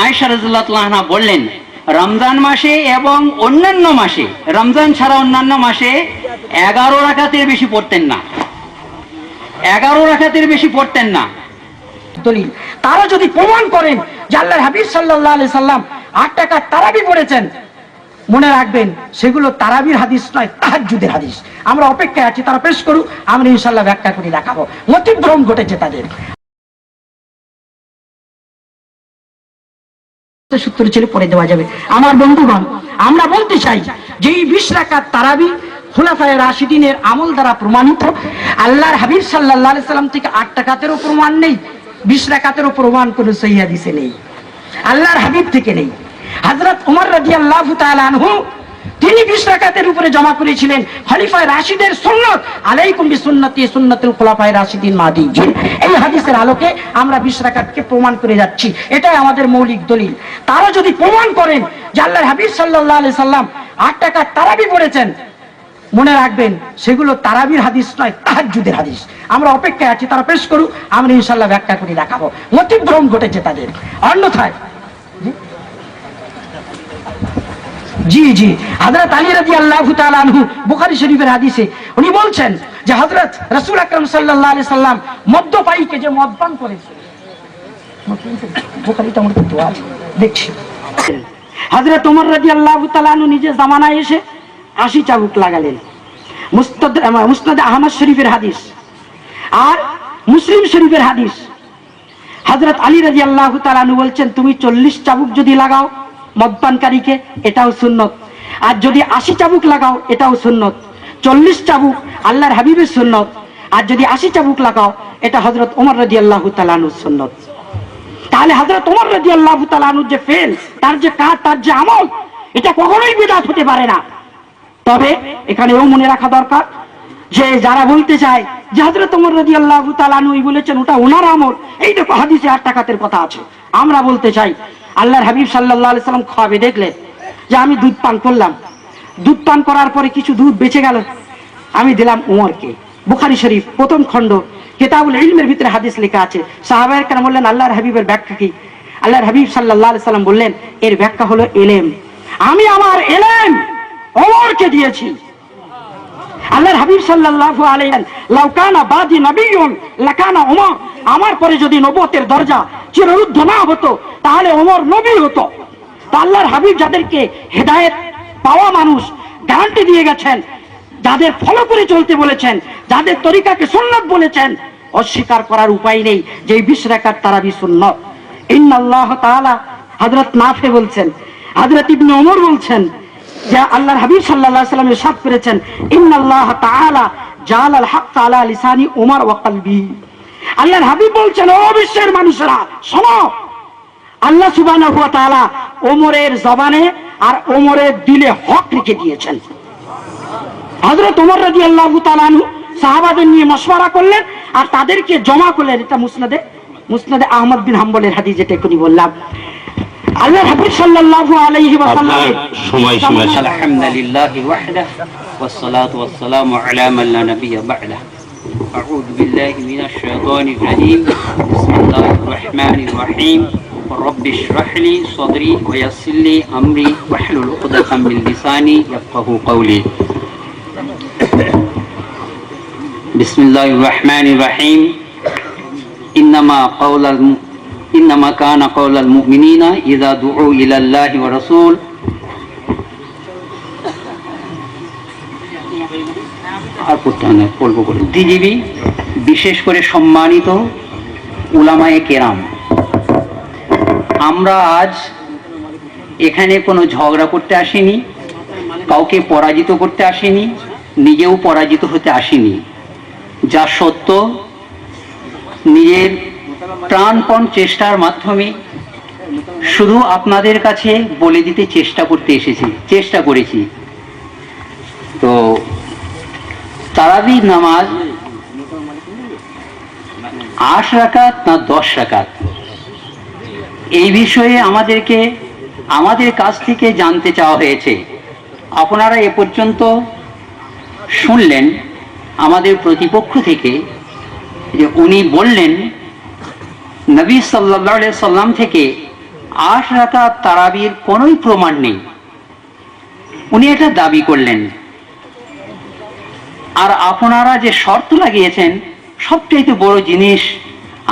আয়েশা রাদিয়াল্লাহু আনহা বললেন, রমজান মাসে এবং অন্যান্য মাসে, রমজান ছাড়া অন্যান্য মাসে 11 রাকাতের বেশি পড়তেন না, 11 রাকাতের বেশি পড়তেন না। দলিল তারা যদি প্রমাণ করেন যে আল্লাহর হাবিব সাল্লাল্লাহু আলাইহি সাল্লাম 8 টাকা তারাবি পড়েছেন, মনে রাখবেন সেগুলো তারাবির হাদিস নয়, তাহাজ্জুদের হাদিস। আমরা অপেক্ষায় আছি, তারা পেশ করুক, আমরা ইনশাআল্লাহ ব্যাখ্যা করে দেখাবো। মতিভ্রম ঘটেছে তাদের, সূত্র ছিল পড়ে দেওয়া যাবে। আমার বন্ধুগণ, আমরা বলতে চাই যে এই 20 রাকাত তারাবি খুলাফায়ে রাশিদিনের আমল দ্বারা প্রমাণিত। আল্লাহর হাবিব সাল্লাল্লাহু আলাইহি সাল্লাম থেকে 8 টাকাতেরও প্রমাণ নেই, 20 রাকাতেরও প্রমাণ কোনো সহিহ হাদিসে নেই, আল্লাহর হাবিব থেকে নেই। হযরত ওমর রাদিয়াল্লাহু তাআলা আনহু তিনি 20 রাকাতের উপরে জমা করেছিলেন খলিফায়ে রাশিদের সুন্নাত, আলাইকুম বিসুন্নতি সুন্নাতুল খুলাফায়ে রাশিদিন মাহদিয়্যিন। এই হাদিসের আলোকে আমরা 20 রাকাতকে প্রমাণ করে যাচ্ছি, এটাই আমাদের মৌলিক দলিল। তারা যদি প্রমাণ করেন যে আল্লাহর হাবিব সাল্লাল্লাহু আলাইহি সাল্লাম 8 টাকা তারাবি পড়েছেন, মনে রাখবেন সেগুলো তারাবির হাদিস নয়, তাহাজ্জুদের হাদিস। আমরা অপেক্ষায় আছি, তারা পেশ করুক, আমরা ইনশাআল্লাহ ব্যাখ্যা করে দেখাবো। মতিভ্রম ঘটেছে তাদের, অন্যথায় জি জি হযরত আলী রাদিয়াল্লাহু তাআলা আনহু বুখারী শরীফের হাদিসে উনি বলছেন যে হযরত রাসূল আকরাম সাল্লাল্লাহু আলাইহি সাল্লাম মদ্যপায়ীকে যে মদ পান করেছে, বুখারীতে আমরা তো আছে দেখছি, হযরত ওমর রাদিয়াল্লাহু তাআলা আনহু নিজে জামানায় এসে 80 চাবুক লাগালেন। মুসনাদ আহমদ শরীফের হাদিস আর মুসলিম শরীফের হাদিস। হযরত আলী রাদিয়াল্লাহু তাআলা আনহু বলছেন, তুমি 40 চাবুক যদি লাগাও মদপানকারীকে, এটাও সুন্নত, আর যদি 80 চাবুক লাগাও এটাও সুন্নত। 40 চাবুক আল্লাহর হাবিবের সুন্নত, আর যদি 80 চাবুক লাগাও এটা হযরত ওমর রাদিয়াল্লাহু তাআলা আনহুর সুন্নত। তাহলে হযরত ওমর রাদিয়াল্লাহু তাআলা আনহুর যে ফেল, তার যে কাজ, তার যে আমল, এটা কখনোই বিদআত হতে পারে না। তবে এখানেও মনে রাখা দরকার যে যারা বলতে চায় যে হযরত ওমর রাদিয়াল্লাহু তাআলা আনহু বলেছেন ওটা ওনার আমল, এই দেখো হাদিসে 8 টাকাতের কথা আছে। আমরা বলতে চাই আল্লাহর হাবিব সাল্লাল্লাহু আলাইহি সাল্লাম খাওয়াবে, দেখলেন যে আমি দুধ পান করলাম, দুধ পান করার পরে কিছু দুধ বেঁচে গেল, আমি দিলাম ওমরকে। বুখারী শরীফ প্রথম খণ্ড কিতাবুল ইলমের ভিতরে হাদিস লেখা আছে। সাহাবায়ে কেরাম বললেন, আল্লাহর হাবিবের ব্যাখ্যা কি? আল্লাহর হাবিব সাল্লাল্লাহু আলাইহি সাল্লাম বললেন, এর ব্যাখ্যা হলো ইলম, আমি আমার ইলম ওমরকে দিয়েছি। আল্লাহর হাবিব সাল্লাল্লাহু আলাইহি ওয়াসাল্লাম, লাউ কানা বাদি নবিয়্যুন লাকানা ওমর, আমার পরে যদি নবুয়তের দরজা চিররুদ্ধ না হতো তাহলে ওমর নবী হতো। তো আল্লাহর হাবিব যাদেরকে হেদায়েত পাওয়া মানুষ গ্যারান্টি দিয়ে গেছেন, যাদের ফলো করে চলতে বলেছেন, যাদের তরিকাকে সুন্নাত বলেছেন, অস্বীকার করার উপায় নেই যে 20 রাকাত তারাবি সুন্নাত। ইন্নাল্লাহ তাআলা, হযরত নাফি বলছেন, হযরত ইবনে ওমর বলছেন যে আল্লাহর হাবিব সাল্লাল্লাহু আলাইহি ওয়াসাল্লাম ইরশাদ করেছেন, ইন্নাল্লাহ তাআলা জাআলাল হক আলা লিসানি ওমর ওয়া কলবি। আল্লাহর হাবিব বলছেন, ও বিশ্বের মানুষেরা শোনো, আল্লাহ সুবহানাহু ওয়া তাআলা ওমরের জবানে আর ওমরের দিলে হক রেখে দিয়েছেন। হযরত ওমর রাদিয়াল্লাহু তাআলা আনহু সাহাবাদের নিয়ে মশওয়ারা করলেন আর তাদেরকে জমা করলেন। এটা মুসনাদে আহমদ বিন হাম্বলের হাদিস, যেটা এখনই বললাম। আল্লাহর হাবিব সাল্লাল্লাহু আলাইহি ওয়াসাল্লাম সময় আলহামদুলিল্লাহি ওয়াহদাহু ওয়াসসালাতু ওয়াসসালামু আলা মান লা নাবিয়্যা বা'দাহু। আউযু বিল্লাহি মিনাশ শাইতানির রাজীম। বিসমিল্লাহির রাহমানির রাহিম। রব্বি ইশরাহ লি সাদরি ওয়া ইয়াসসির লি আমরি ওয়াহলুল উকদাতাম মিন লিসানি ইয়াফকাহু কওলি। বিসমিল্লাহির রাহমানির রাহিম। ইন্নামা কানা কাওলাল মুমিনিনা ইযা দুউ ইলাল্লাহি ওয়া রাসূল। আর পড়তে বলবো করে দিদিবি, বিশেষ করে সম্মানিত উলামায়ে কেরাম, আমরা আজ এখানে কোনো ঝগড়া করতে আসিনি, কাউকে পরাজিত করতে আসিনি, নিজেও পরাজিত হতে আসিনি। যা সত্য, নিজের প্রাণপণ চেষ্টার মাধ্যমে শুধু আপনাদের কাছে বলে দিতে চেষ্টা করেছি। তো তারাবির নামাজ 8 রাকাত না 10 রাকাত, এই বিষয়ে আমাদের কাছ থেকে জানতে চাওয়া হয়েছে। আপনারা এ পর্যন্ত শুনলেন আমাদের প্রতিপক্ষ থেকে যে উনি বললেন নবী সাল্লাল্লাহু আলাইহি সাল্লাম থেকে 8 রাকাত তারাবির কোনোই প্রমাণ নেই। উনি এটা দাবি করলেন। আর আপনারা যে শর্ত লাগিয়েছেন, সবচেয়ে বড় জিনিস,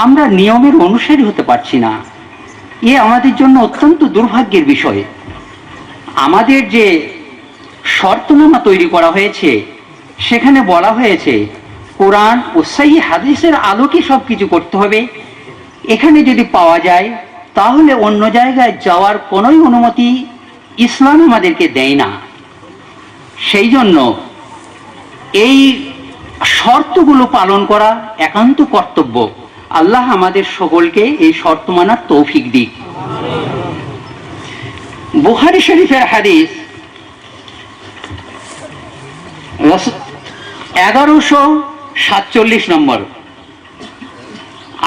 আমরা নিয়মের অনুসারী হতে পারছি না। এ আমাদের জন্য অত্যন্ত দুর্ভাগ্যের বিষয়। আমাদের যে শর্তনামা তৈরি করা হয়েছে, সেখানে বলা হয়েছে কোরআন ও সহিহ হাদিসের আলোকে সবকিছু করতে হবে। এখানে যদি পাওয়া যায়, তাহলে অন্য জায়গায় যাওয়ার কোনো অনুমতি ইসলাম আমাদেরকে দেয় না। সেই জন্য এই শর্তগুলো পালন করা একান্ত কর্তব্য। আল্লাহ আমাদের সকলকে এই শর্ত মানার তৌফিক দিক। বুখারী শরীফের হাদিস 1147 নম্বর,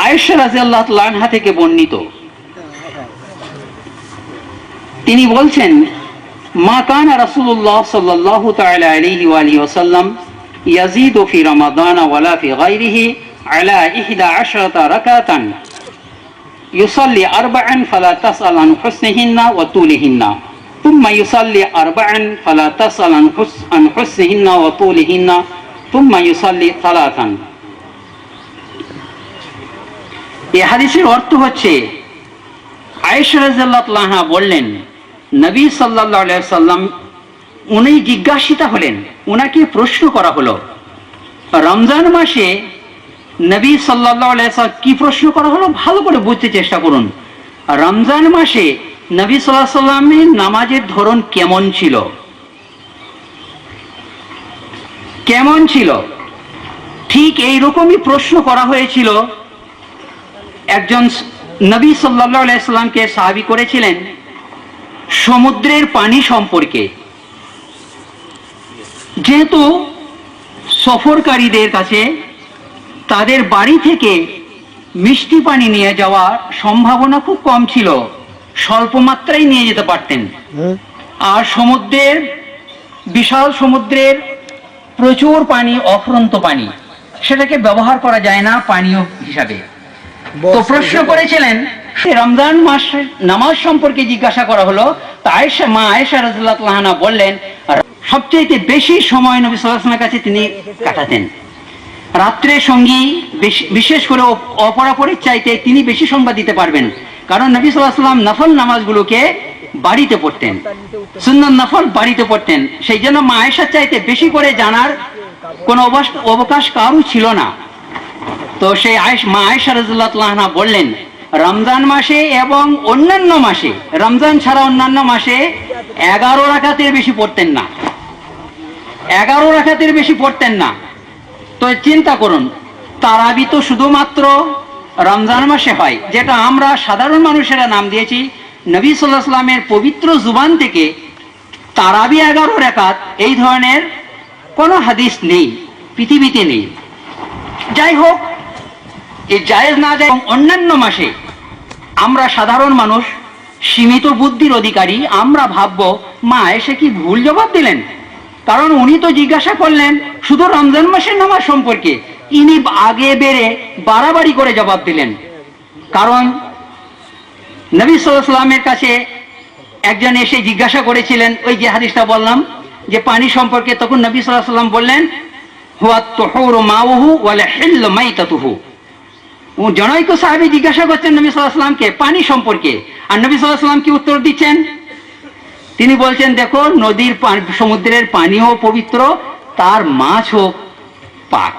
আয়েশা রাদিয়াল্লাহু তাআলা আনহা থেকে বর্ণিত। তিনি বলছেন, মা কানা রাসূলুল্লাহ সাল্লাল্লাহু তাআলা আলাইহি ওয়া আলিহি ওয়াসাল্লাম ইয়াজিদু ফি রমাদান ওয়ালা ফি গায়রিহি আলা 11 রাকাতান ইউসাল্লি আরবা'আন ফালা তাসআল আন হুসনিহিন্না ওয়া তুলিহিন্না থুম্মা ইউসাল্লি আরবা'আন ফালা তাসআল আন হুসনিহিন্না ওয়া তুলিহিন্না থুম্মা ইউসাল্লি সালাতান। এই হাদিসের অর্থ হচ্ছে, আয়েশা রাদিয়াল্লাহু তাআলা আনহা বললেন, নবী সাল্লাল্লাহু আলাইহি সাল্লাম উনি জিজ্ঞাসিতা হলেন, উনাকে প্রশ্ন করা হলো রমজান মাসে নবী সাল্লাল্লাহু আলাইহি সাল্লাম কি প্রশ্ন করা হলো, ভালো করে বুঝতে চেষ্টা করুন। রমজান মাসে নবী সাল্লাল্লাহু আলাইহি সাল্লামের নামাজের ধরন কেমন ছিল, কেমন ছিল? ঠিক এই রকমই প্রশ্ন করা হয়েছিল। একজন নবী সাল্লাল্লাহু আলাইহি সাল্লামকে সাহাবী করেছিলেন সমুদ্রের পানি সম্পর্কে। যেহেতু সফরকারীদের কাছে তাদের বাড়ি থেকে মিষ্টি পানি নিয়ে যাওয়ার সম্ভাবনা খুব কম ছিল, স্বল্প মাত্রায় নিয়ে যেতে পারতেন। আর সমুদ্রের, বিশাল সমুদ্রের প্রচুর পানি, অফুরন্ত পানি, সেটাকে ব্যবহার করা যায় না পানীয় হিসাবে। তো প্রশ্ন করেছিলেন, রমজান মাস নামাজ সম্পর্কে জিজ্ঞাসা করা হলো। তা মা আয়েশা রাদিয়াল্লাহু তাআলা আনহা বললেন, সবচেয়ে বেশি সময় নবী সাল্লাল্লাহু আলাইহি ওয়াসাল্লামের কাছে তিনি কাটাতেন। রাত্রে সঙ্গী, বিশেষ করে অপরাপরের চাইতে তিনি বেশি সংবাদ দিতে পারবেন, কারণ নবী সাল্লাল্লাহু আলাইহি ওয়াসাল্লাম নফল নামাজগুলোকে বাড়িতে পড়তেন, সুন্নাত নফল বাড়িতে পড়তেন। সেই জন্য মা আয়েশার চাইতে বেশি করে জানার কোনো অবকাশ কারও ছিল না। তো সেই মা আয়েশা রাদিয়াল্লাহু তাআলা আনহা বললেন, রমজান মাসে এবং অন্যান্য মাসে, রমজান ছাড়া অন্যান্য মাসে 11 রাকাতের বেশি পড়তেন না, 11 রাকাতের বেশি পড়তেন না। তো চিন্তা করুন, তারাবি তো শুধুমাত্র রমজান মাসে হয়, যেটা আমরা সাধারণ মানুষেরা নাম দিয়েছি। নবী সাল্লাল্লাহু আলাইহি ওয়াসাল্লামের পবিত্র জুবান থেকে তারাবি 11 রাকাত এই ধরনের কোনো হাদিস নেই, পৃথিবীতে নেই। যাই হোক, এই জায়েজ না যায়, অন্যান্য মাসে আমরা সাধারণ মানুষ, সীমিত বুদ্ধির অধিকারী, আমরা ভাববো মা এসে কি ভুল জবাব দিলেন, কারণ উনি তো জিজ্ঞাসা করলেন শুধু রমজান মাসের নামাজ সম্পর্কে, ইনি আগে বেড়ে বাড়াবাড়ি করে জবাব দিলেন। কারণ নবী সাল্লাল্লাহু আলাইহি ওয়াসাল্লামের কাছে একজন এসে জিজ্ঞাসা করেছিলেন, ওই যে হাদিসটা বললাম যে পানি সম্পর্কে, তখন নবী সাল্লাল্লাহু আলাইহি ওয়াসাল্লাম বললেন, হুয়া তুহুরু মাউহু ওয়াল হিল্লু মাইতাতুহু। জনৈক সাহাবী জিজ্ঞাসা করছেন নবী সাল্লাল্লাহু আলাইহি ওয়াসাল্লামকে পানি সম্পর্কে, আর নবী সাল্লাল্লাহু আলাইহি ওয়াসাল্লাম কি উত্তর দিচ্ছেন? তিনি বলছেন, দেখো, নদীর সমুদ্রের পানিও পবিত্র, তার মাছও পাক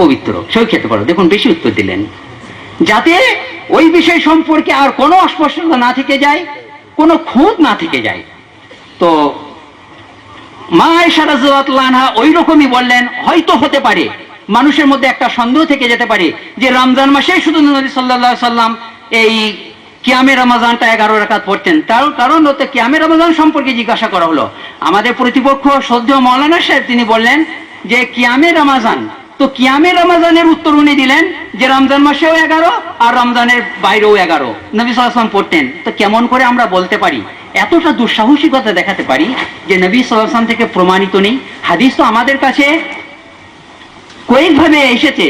পবিত্র, সেও খেতে পারো। দেখুন, বেশি উত্তর দিলেন, যাতে ওই বিষয় সম্পর্কে আর কোনো অস্পষ্টতা না থেকে যায়, কোনো খুঁত না থেকে যায়। তো মা আয়েশা রাদিয়াল্লাহু তাআলা আনহা ওই রকমই বললেন, হয়তো হতে পারে মানুষের মধ্যে একটা সন্দেহ থেকে যেতে পারে যে রমজান মাসে শুধু নবী সাল্লাল্লাহু আলাইহি সাল্লাম এই কিয়ামে রমজানটা 11 রাকাত পড়তেন। তার কারণ হতে কিয়ামে রমজান সম্পর্কে জিজ্ঞাসা করা হলো। আমাদের প্রতিপক্ষ শ্রদ্ধেয় মাওলানা সাহেব তিনি বললেন যে কিয়ামে রমজান, তো কিয়ামে রমজানের উত্তর উনি দিলেন যে রমজান মাসেও 11 আর রমজানের বাইরেও 11 নবী সাল্লাল্লাহু আলাইহি ওয়াসাল্লাম পড়তেন। তো কেমন করে আমরা বলতে পারি, এতটা দুঃসাহসিকতা দেখাতে পারি যে নবী সাল্লাল্লাহু আলাইহি ওয়াসাল্লাম থেকে প্রমাণিত নেই? হাদিস তো আমাদের কাছে কয়েকভাবে এসেছে,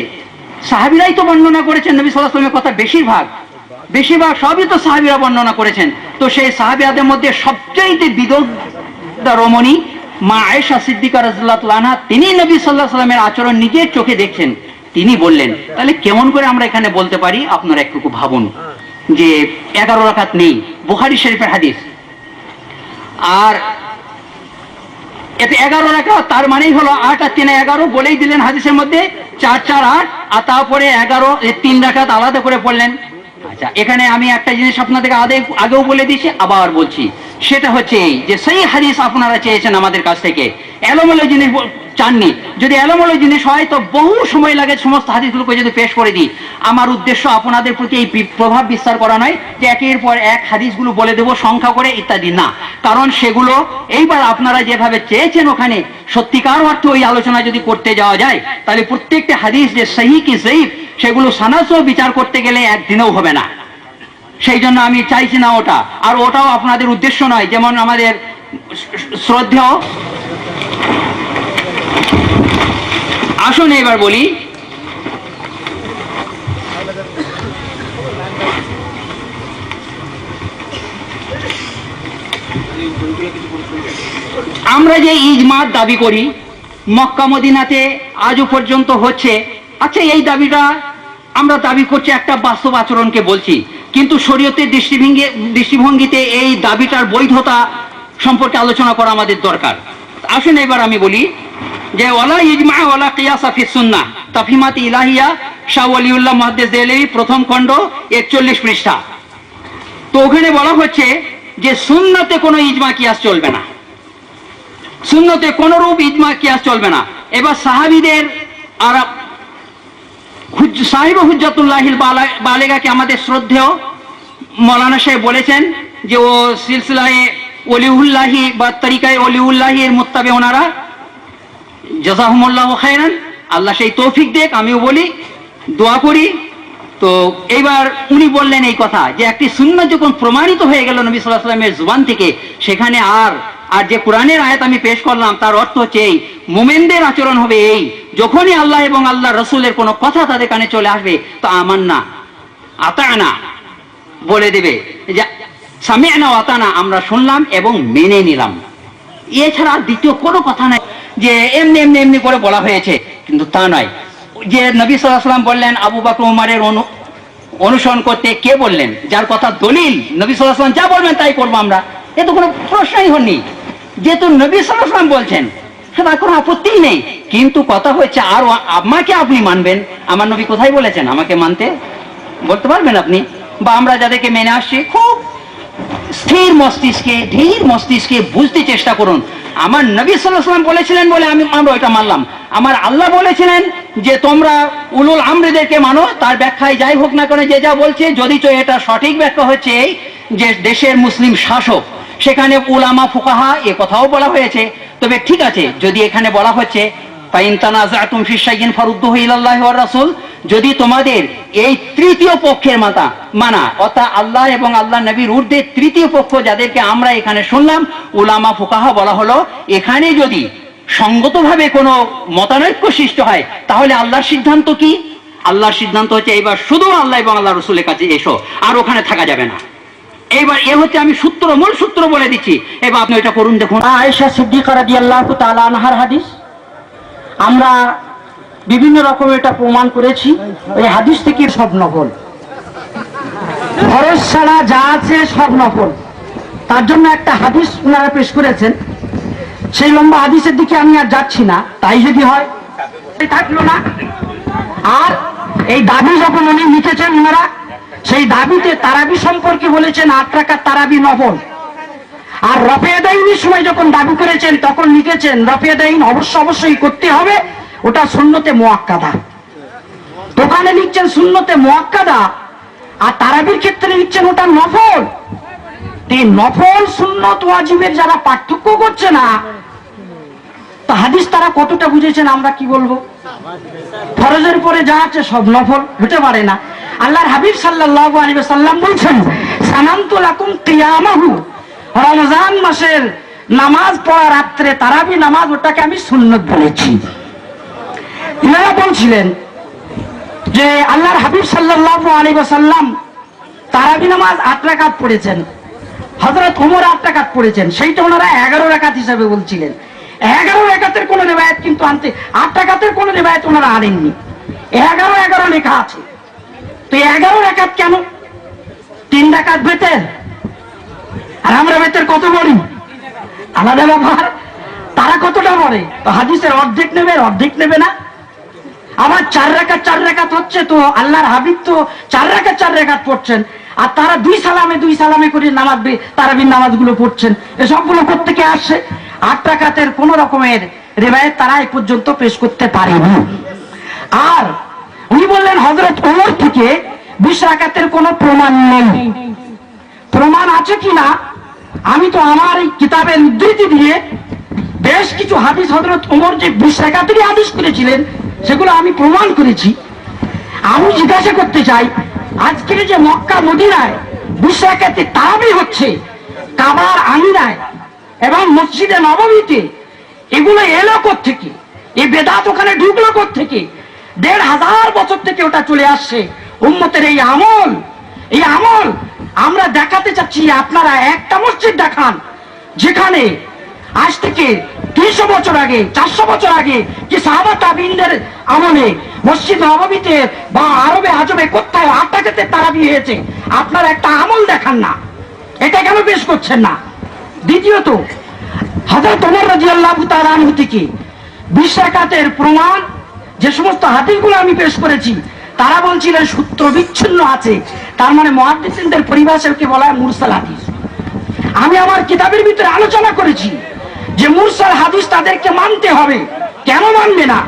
সাহাবীরাই তো বর্ণনা করেছেন নবী সাল্লাল্লাহু আলাইহি ওয়াসাল্লামের কথা বেশিরভাগ। বেশিরভাগ সবই তো সাহাবীরা বর্ণনা করেছেন। তো সেই সাহাবিয়াদের মধ্যে সবচাইতে বিদগ্ধ রমণী মা আয়েশা সিদ্দিকা রাদিয়াল্লাহু তাআলা আনহা, তিনি নবী সাল্লাল্লাহু আলাইহি ওয়াসাল্লামের আচরণ নিজের চোখে দেখছেন। তিনি বললেন, তাহলে কেমন করে আমরা এখানে বলতে পারি? আপনারা একটু ভাবুন যে 11 রাকাত নেই, বুখারী শরীফের হাদিস। আর এতে 11 রাকাত, তার মানেই হলো 8 আর 3 11, বলেই দিলেন হাদিসের মধ্যে 4 4 8, আর তারপরে 11 3 রাকাত আলাদা করে পড়লেন। আচ্ছা, এখানে আমি একটা জিনিস আপনাদেরকে আগেও বলে দিয়েছি, আবার বলছি, সেটা হচ্ছে এই যে সেই হাদিস আপনারা চেয়েছেন আমাদের কাছ থেকে, এলোমেলো জিনিস চাননি। যদি এলোমেলো জিনিস হয় তো বহু সময় লাগে সমস্ত হাদিসগুলোকে যদি পেশ করে দিই। আমার উদ্দেশ্য আপনাদের প্রতি এই প্রভাব বিস্তার করা নয় যে একের পর এক হাদিসগুলো বলে দেবো সংখ্যা করে ইত্যাদি, না। কারণ সেগুলো এইবার আপনারা যেভাবে চেয়েছেন ওখানে সত্যিকার অর্থে ওই আলোচনা যদি করতে যাওয়া যায়, তাহলে প্রত্যেকটা হাদিস যে সহিহ কি জয়ীফ সেগুলো সানাসহ বিচার করতে গেলে একদিনেও হবে না। সেই জন্য আমি চাইছি না ওটা, আর ওটাও আপনাদের উদ্দেশ্য নয়। যেমন আমাদের শ্রদ্ধেয়, আসুন এবার বলি, আমরা যে ইজমাত দাবি করি মক্কা মদিনাতে আজও পর্যন্ত হচ্ছে, আচ্ছা এই দাবিটা আমরা দাবি করছি একটা বাস্তব আচরণকে বলছি, কিন্তু শরীয়তের দৃষ্টিভঙ্গিতে এই দাবিটার বৈধতা সম্পর্কে আলোচনা করা আমাদের দরকার। আসুন এবার আমি বলি যে ওয়ালা ইজমা ওয়ালা কিয়াস ফি সুন্নাহ, তাফহিমাত ইলাহিয়া, শাহ ওয়ালিউল্লাহ মুহাদ্দিস দেহলভী, প্রথম খণ্ড 41 পৃষ্ঠা। তো ওখানে বলা হচ্ছে যে সুন্নতে কোনো ইজমা কিয়াস চলবে না, সুন্নতে কোন রূপ ইজমা কিয়াস চলবে না। এবার সাহাবীদের আর সাহিব হুজ্জাতুল্লাহিল বালেগাকে আমাদের শ্রদ্ধেয় মৌলানা সাহেব বলেছেন যে ও সিলসিলায়ে ওলিউল্লাহি বা তরিকায়ে ওলিউল্লাহি এর মুত্তাবে ওনারা, জাযাহুমুল্লাহু খায়রান, আল্লাহ সেই তৌফিক দেখ, আমিও বলি, দোয়া করি। তো এইবার উনি বললেন এই কথা যে একটি সুন্নাত যখন প্রমাণিত হয়ে গেল নবী সাল্লাল্লাহু আলাইহি ওয়াসাল্লামের জুবান থেকে, সেখানে আর যে কোরআনের আয়াত আমি পেশ করলাম তার অর্থ হচ্ছে এই, মুমিনদের আচরণ হবে এই, যখনই আল্লাহ এবং আল্লাহ রসুলের কোনো কথা তাদের কানে চলে আসবে তো আমান্না আতানা বলে দেবে, যে সামি'না ওয়া আতানা, আমরা শুনলাম এবং মেনে নিলাম। এছাড়া দ্বিতীয় কোনো কথা নাই যে এমনি এমনি এমনি করে বলা হয়েছে, কিন্তু তা নয়। যে নবী সাল্লাল্লাহু আলাইহি ওয়াসাল্লাম বললেন আবু বকর ওমরের অনুসরণ করতে, কে বললেন? যার কথা দলিল নবী সাল্লাল্লাহু আলাইহি ওয়াসাল্লাম যা বলবেন তাই করবো আমরা, এ তো কোনো প্রশ্নই হয়নি। যেহেতু নবী সাল্লাল্লাহু আলাইহি ওয়াসাল্লাম বলছেন সেটা কোনো আপত্তি নেই, কিন্তু কথা হচ্ছে আর আমাকে আপনি মানবেন, আমার নবী কোথায় বলেছেন আমাকে মানতে? বলতে পারবেন আপনি? বা আমরা যাদেরকে মেনে আসছি, খুব স্থির মস্তিষ্কে, ধীর মস্তিষ্কে বুঝতে চেষ্টা করুন। আমার নবী সাল্লাল্লাহু আলাইহি ওয়াসাল্লাম বলেছিলেন বলে আমরা ওইটা মানলাম। আমার আল্লাহ বলেছিলেন যে তোমরা উলুল আমরিদেরকে মানো, তার ব্যাখ্যায় যাই হোক না কেন যে যা বলছে, যদি তো এটা সঠিক ব্যাখ্যা হচ্ছে এই যে দেশের মুসলিম শাসক, সেখানে উলামা ফুকাহা এ কথাও বলা হয়েছে। তবে ঠিক আছে, যদি এখানে বলা হচ্ছে ফাইন তানাযাতুম ফি শাইইন ফারুদ্দুহু ইলাল্লাহি ওয়ার রাসূল, যদি তোমাদের এই তৃতীয় পক্ষের মানা অর্থাৎ আল্লাহ এবং আল্লাহ নবীর ঊর্ধ্বে তৃতীয় পক্ষ যাদেরকে আমরা এখানে শুনলাম উলামা ফুকাহা বলা হলো, এখানে যদি সঙ্গতভাবে কোনো মতানৈক্য সৃষ্টি হয় তাহলে আল্লাহর সিদ্ধান্ত কি? আল্লাহর সিদ্ধান্ত হচ্ছে এইবার শুধু আল্লাহ এবং আল্লাহ রসুলের কাছে এসো, আর ওখানে থাকা যাবে না। এইবার এ হচ্ছে আমি মূল সূত্র বলে দিচ্ছি, এবার আপনি ওইটা করুন। দেখুন আয়েশা সিদ্দিকা রাদিয়াল্লাহু তাআলা আনহার হাদিস, আমরা বিভিন্ন রকম এটা প্রমাণ করেছি। এই হাদিস থেকে সব নকল, ফরজ ছাড়া যা আছে সব নকল। তার জন্য একটা হাদিস ওনারা পেশ করেছেন, সেই লম্বা হাদিসের দিকে আমি আর যাচ্ছি না। তাই যদি হয় থাকলো না। আর এই দাবি যখন উনি লিখেছেন ওনারা, সেই দাবিতে তারাবি সম্পর্কে বলেছেন 8 রাকাত তারাবি নফল। আর রফে দাইনের সময় যখন দাবি করেছেন তখন লিখেছেন রফে দাইন অবশ্যই করতে হবে, ওটা সুন্নতে মুআক্কাদা। দোকানে লিখছেন সুন্নতে মুআক্কাদা, আর তারাবির ক্ষেত্রে লিখছেন ওটা নফল। এই নফল সুন্নত ওয়াজিবের যারা পার্থক্য করছে না, তো হাদিস তারা কতটা বুঝেছেন আমরা কি বলবো? ফরজের পরে যা আছে সব নফল, হতে পারে না। আল্লাহর হাবিব সাল্লাল্লাহু আলাইহি ওয়াসাল্লাম বলছেন সানানতু লাকুম কিয়ামাহু, রমজান মাসের নামাজ পড়া রাত্রে তারাবি নামাজ, ওটাকে আমি সুন্নত বলেছি। এনারা বলছিলেন যে আল্লাহর হাবিব সাল্লাল্লাহু আলাইহি ওয়াসাল্লাম তারাবি নামাজ 8 রাকাত পড়েছেন, হযরত ওমর 8 রাকাত পড়েছেন, সেইটা ওনারা 11 রাকাত হিসাবে বলছিলেন। 11 রাকাতের কোন রিওয়ায়াত কিন্তু আনতে 8 রাকাতের কোন রিওয়ায়াত ওনারা আনেননি। 11 লেখা আছে। তো 11 রাকাত কেন? 3 রাকাত বেতের, আর আমরা বেতের কত বলি? আলাদা ব্যাপার। তারা কতটা পড়ে? তো হাদিসের অর্ধেক নেবে, অর্ধেক নেবে না। আবার 4 রাকাত হচ্ছে, তো আল্লাহর হাবিব তো 4 রাকাত পড়ছেন, আর তারা 2 সালামে করে নামাজ তারাবির নামাজগুলো পড়ছেন। এসবগুলো প্রত্যেকে আসছে। 8 রাকাতের কোন রকমের রিওয়ায়াত তারা এই পর্যন্ত পেশ করতে পারেনি। আর উনি বললেন হযরত ওমর থেকে 20 রাকাতের কোনো প্রমাণ নেই। প্রমাণ আছে কিনা আমি তো আমার এই কিতাবের উদ্ধৃতি দিয়ে বেশ কিছু হাদিস হযরত ওমর যে 20 রাকাতেরই হাদিস করেছিলেন সেগুলো আমি প্রমাণ করেছি। আমি জিজ্ঞাসা করতে চাই, আজকের যে মক্কা মদিনায় 20 রাকাতে তারাবি হচ্ছে, কাবার আমিনায় এবং মসজিদে নববীতে, এগুলো এলো কোত্থেকে? এই বেদাত ওখানে ঢুকলো কোত্থেকে? 1500 বছর থেকে ওটা চলে আসছে। উম্মতের এই আমল আমরা দেখাতে চাচ্ছি। আপনারা একটা মসজিদ দেখান যেখানে আজ থেকে 300 বছর আগে, 400 বছর আগে কি সাহাবা তাবিঈনদের আমলে মসজিদ নববীতে বা আরবে আজবে কোথায় 8 রাকাতে তারাবি হয়েছে? আপনারা একটা আমল দেখান না, এটা কেন পেশ করছেন না? দ্বিতীয়ত, হযরত ওমর রাদিয়াল্লাহু তাআলা আনহু থেকে 20 রাকাতের প্রমাণ যে সমস্ত হাদিসগুলো আমি পেশ করেছি, তারা বলছিলেন সূত্র বিচ্ছিন্ন আছে। তার মানে মুহাদ্দিসিনদের পরিভাষাকে বলা হয় মুরসাল হাদিস। আমি আমার কিতাবের ভিতরে আলোচনা করেছি যে মুরসাল হাদিস তাদেরকে মানতে হবে। কেন মানবে না?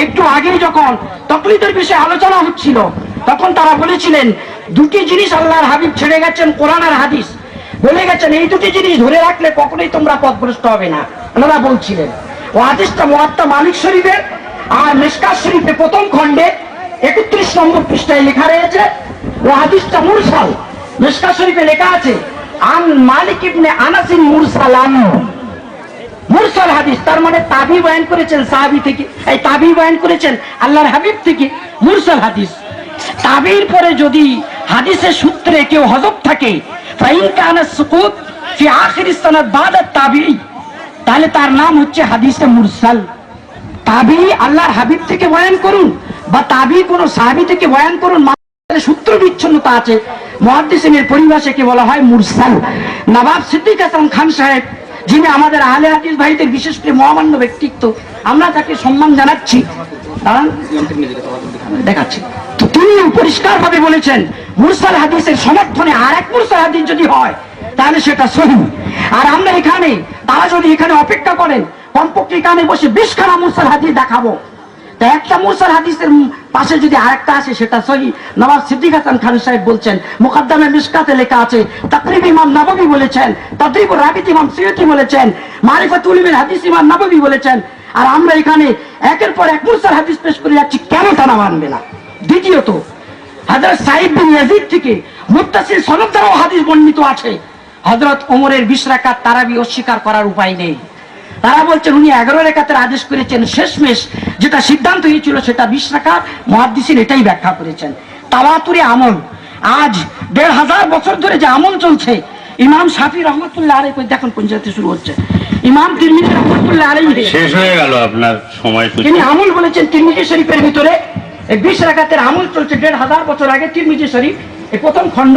একটু আগেই যখন তাকলিদের বিষয়ে আলোচনা হচ্ছিল তখন তারা বলেছিলেন 2টি জিনিস আল্লাহর হাবিব ছেড়ে গেছেন, কোরআন আর হাদিস। বলে গেছেন এই 2টি জিনিস ধরে রাখলে কখনোই তোমরা পথভ্রষ্ট হবে না। ওনারা বলছিলেন। ও হাদিসটা মুয়াত্তা মালিক শরীফের আর মিশকাত শরীফে প্রথম খণ্ডে 31 নম্বর পৃষ্ঠায় লেখা রয়েছে। ও হাদিসটা মুরসাল। মিশকাত শরীফে লেখা আছে আন মালিক ইবনে আনাস মুরসালান। মুরসাল হাদিস, তার মানে তাবি বয়ান করেছেন সাহাবী থেকে, এই তাবি বয়ান করেছেন আল্লাহর হাবিব থেকে, মুরসাল হাদিস। তাবির পরে যদি হাদিসের সূত্রে কেউ হযফ থাকে, ফাইন কানা সুকুত ফি আখির সনদ বাদ তাবি, তাহলে তার নাম হচ্ছে হাদিসে মুরসাল। তাবি আল্লাহর হাবিব থেকে বয়ান করুন বা তাবি কোন সাহাবী থেকে বয়ান করুন, সূত্র বিচ্ছিন্নতা আছে, মুহাদ্দিসিনের পরিভাষাকে বলা হয় মুরসাল। নবাব সিদ্দিক হাসান খান সাহেব, যিনি আমাদের আহলে হাদিস ভাইদের বিশেষ করে মহামান্য ব্যক্তিত্ব, আমরা তাকে সম্মান জানাচ্ছি, দেখাচ্ছি। তো তিনি পরিষ্কার ভাবে বলেছেন মুরসাল হাদিসের সমর্থনে আরেক মুরসাল হাদিস যদি হয় তাহলে সেটা সহিহ। আর আমরা এখানে, তারা যদি এখানে অপেক্ষা করেন, কমপক্ষে এখানে বসে 20খানা মুরসাল হাদিস দেখাবো। তো একটা মুরসাল হাদিসের পাশে যদি আরেকটা আসে সেটা সহিহ। নবাব সিদ্দিক হাসান খান সাহেব বলছেন, মুকদ্দমে মিশকাতে লেখা আছে, তাকরিব ইমাম নববী বলেছেন, তাদরিবুর রাবিত ইমাম সুয়ুতি বলেছেন, মারিফাতুল উলুমিল হাদিস ইমাম নববী বলেছেন। আর আমরা এখানে একের পর এক মুরসাল হাদিস পেশ করে যাচ্ছি, কেন তারা মানবে না? দ্বিতীয়ত, হযরত সাঈদ বিন ইয়াজিদ থেকে মুত্তাসিল সনদ দ্বারাও হাদিস বর্ণিত আছে। হযরত ওমরের 20 রাকাত তারাবি অস্বীকার করার উপায় নেই। তারা বলছেন উনি 11 রাকাতের আদেশ করেছেন, শেষমেশ যেটা সিদ্ধান্ত হয়েছিল সেটা 20 রাকাত। মুহাদ্দিসিন এটাই ব্যাখ্যা করেছেন। তাওয়াতুরি আমল, আজ 1500 বছর ধরে যে আমল চলছে, ইমাম শাফি রহমাতুল্লাহ আলাইহি, দেখুন কোন জায়গাতে শুরু হচ্ছে, ইমাম তিরমিজি রহমাতুল্লাহ আলাইহি, শেষ হয়ে গেল আপনার সময়। তিনি আমল বলেছেন তিরমিজি শরীফের ভিতরে 20 রাকাতের আমল চলছে 1500 বছর আগে। তিরমিজি শরীফ এই প্রথম খণ্ড